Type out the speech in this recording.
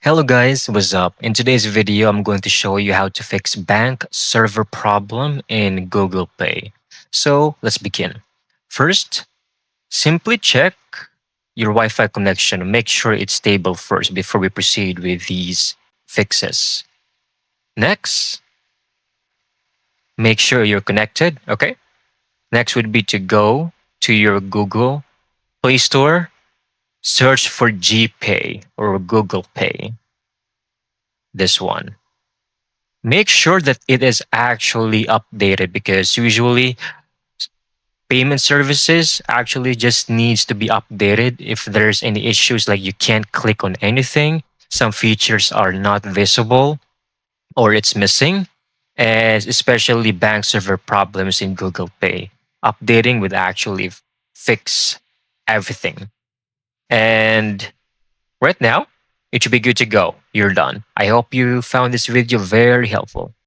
Hello guys, what's up? In today's video, I'm going to show you how to fix bank server problem in Google Pay. So let's begin. First, simply check your Wi-Fi connection. Make sure it's stable first before we proceed with these fixes. Next, make sure you're connected, okay? Next would be to go to your Google Play Store, search for GPay or Google Pay, this one. Make sure that it is actually updated because usually payment services actually just needs to be updated if there's any issues like you can't click on anything, some features are not visible or it's missing, and especially bank server problems in Google Pay. Updating would actually fix everything. And right now, it should be good to go. You're done. I hope you found this video very helpful.